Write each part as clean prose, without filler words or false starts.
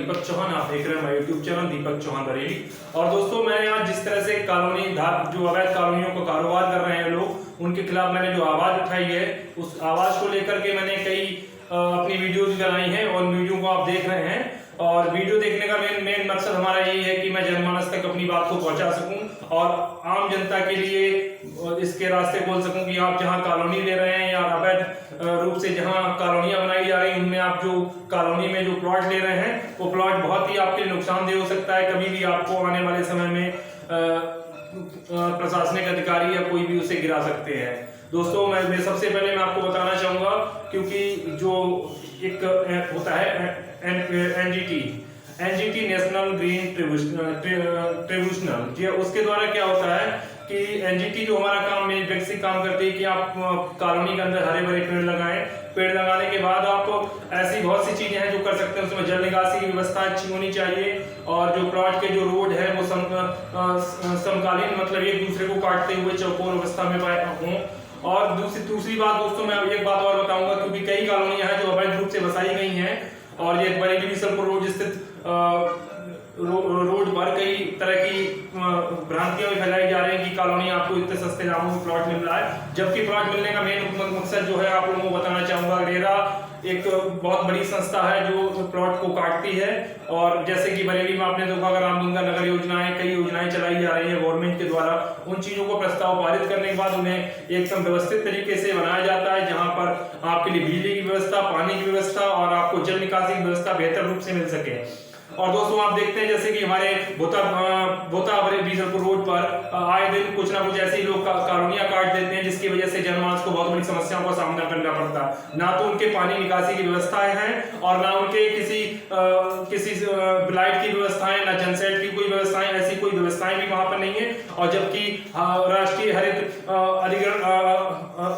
दीपक चौहान, आप देख रहे हैं मेरा यूट्यूब चैनल दीपक चौहान बरेली। और दोस्तों मैंने आज जिस तरह से कॉलोनी जो अवैध कॉलोनियों का कारोबार कर रहे हैं लोग, उनके खिलाफ मैंने जो आवाज उठाई है, उस आवाज को लेकर के मैंने कई अपनी वीडियोज बनाई हैं और वीडियो को आप देख रहे हैं। और वीडियो देखने का मेन मकसद हमारा यही है कि मैं जनमानस तक अपनी बात को पहुंचा सकूं और आम जनता के लिए इसके रास्ते खोल सकूं कि आप जहां कॉलोनी ले रहे हैं या अवैध रूप से जहां कॉलोनियां बनाई जा रही हैं, उनमें आप जो कॉलोनी में जो प्लॉट ले रहे हैं, वो प्लॉट बहुत ही आपके लिए नुकसानदेह हो सकता है। कभी भी आपको आने वाले समय में प्रशासनिक अधिकारी या कोई भी उसे गिरा सकते हैं। दोस्तों मैं सबसे पहले मैं आपको बताना चाहूंगा, क्योंकि जो एक होता है एनजीटी नेशनल ग्रीन ट्रिब्यूनल, उसके द्वारा क्या होता है कि एनजीटी जो हमारा काम में बेसिक काम करती है कि आप कॉलोनी के अंदर हरे भरे पेड़ लगाएं। पेड़ लगाने के बाद आप ऐसी बहुत सी चीजें हैं जो कर सकते हैं। उसमें जल निकासी की व्यवस्था अच्छी होनी चाहिए और जो प्लॉट के जो रोड है वो समकालीन, मतलब एक दूसरे को काटते हुए चौकोर अवस्था में हों। और दूसरी बात दोस्तों, मैं एक बात और बताऊंगा, क्योंकि कई कॉलोनियां हैं जो अवैध रूप से बसाई गई हैं और ये बरेली बिशनपुर रोड स्थित रोड पर कई तरह की भ्रांतियां भी फैलाई जा रही हैं कि कॉलोनी आपको इतने सस्ते दामों में प्लॉट मिल रहा है, जबकि प्लॉट मिलने का मेन मकसद जो है आप लोगों को बताना चाहूंगा, रेरा एक बहुत बड़ी संस्था है जो प्लॉट को काटती है। और जैसे कि बरेली में आपने देखा होगा रामगंगा नगर योजनाएं, कई योजनाएं चलाई जा रही है गवर्नमेंट के द्वारा। उन चीजों को प्रस्ताव पारित करने के बाद उन्हें एकदम व्यवस्थित तरीके से बनाया जाता है, जहां पर आपके लिए बिजली की व्यवस्था, पानी की व्यवस्था और आपको जल निकासी की व्यवस्था बेहतर रूप से मिल सके। और दोस्तों आप देखते हैं जैसे कि हमारे भोता बीजलपुर रोड पर आए दिन कुछ ना कुछ ऐसे ही लोग कॉलोनियां काट देते हैं, जिसकी वजह से जनमानस को बहुत बड़ी समस्याओं का सामना करना पड़ता है। ना तो उनके पानी निकासी की व्यवस्थाएं हैं और ना उनके किसी लाइट की व्यवस्थाएं, ना जनसेट की कोई व्यवस्थाएं, ऐसी कोई व्यवस्थाएं भी वहां पर नहीं है। और जबकि राष्ट्रीय हरित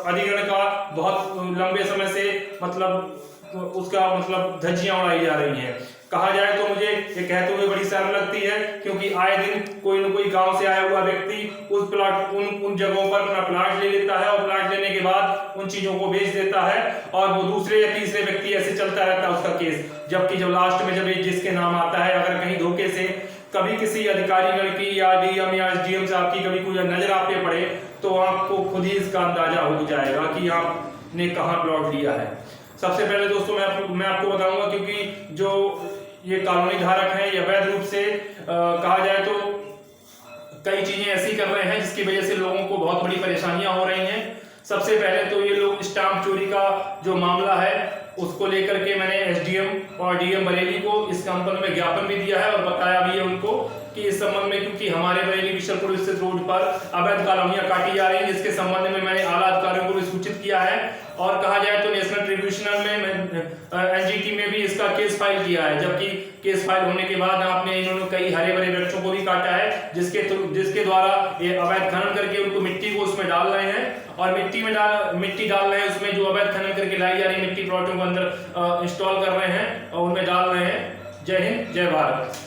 अधिकरण का बहुत लंबे समय से उसका धज्जियां उड़ाई जा रही हैं। कहा जाए तो मुझे ये कहते हुए बड़ी शर्म लगती है, क्योंकि आए दिन कोई न कोई गांव से आया हुआ व्यक्ति उन जगहों पर अपना प्लाट ले लेता है और प्लाट लेने के बाद उन चीजों को बेच देता है और वो दूसरे या तीसरे व्यक्ति ऐसे चलता रहता है उसका केस। जबकि जब लास्ट में जब जिसके नाम आता है, अगर कहीं धोखे से कभी किसी अधिकारीगण की या डीएम या एसडीएम साहब की कभी कोई नजर आप पे पड़े, तो आपको खुद ही इसका अंदाजा हो जाएगा कि आपने कहाँ प्लॉट लिया है। सबसे पहले दोस्तों मैं आपको बताऊंगा, क्योंकि जो ये कॉलोनी धारक हैं ये अवैध रूप से कहा जाए तो कई चीजें ऐसी कर रहे हैं जिसकी वजह से लोगों को बहुत बड़ी परेशानियां हो रही हैं। सबसे पहले तो ये लोग स्टाम्प चोरी का जो मामला है उसको लेकर के मैंने एसडीएम और डीएम बरेली को इस संबंध में ज्ञापन भी दिया है और बताया भी है उनको कि इस संबंध में, क्योंकि हमारे बरेली बिशनपुर स्थित रोड पर अवैध कॉलोनियां काटी जा रही हैं, जिसके संबंध में मैंने आला अधिकारियों को भी सूचित किया है। और कहा जाए तो नेशनल ट्रिब्यूनल में एनजीटी में भी इसका केस फाइल किया है, जबकि केस फाइल होने के बाद इन्होंने कई हरे भरे वृक्षों को भी काटा है, जिसके द्वारा ये अवैध खनन करके उनको मिट्टी को उसमें डाल रहे हैं और मिट्टी डाल रहे हैं उसमें, जो अवैध खनन करके लाई जा रही मिट्टी प्लॉटों के अंदर इंस्टॉल कर रहे हैं और उनमें डाल रहे हैं। जय हिंद, जय भारत।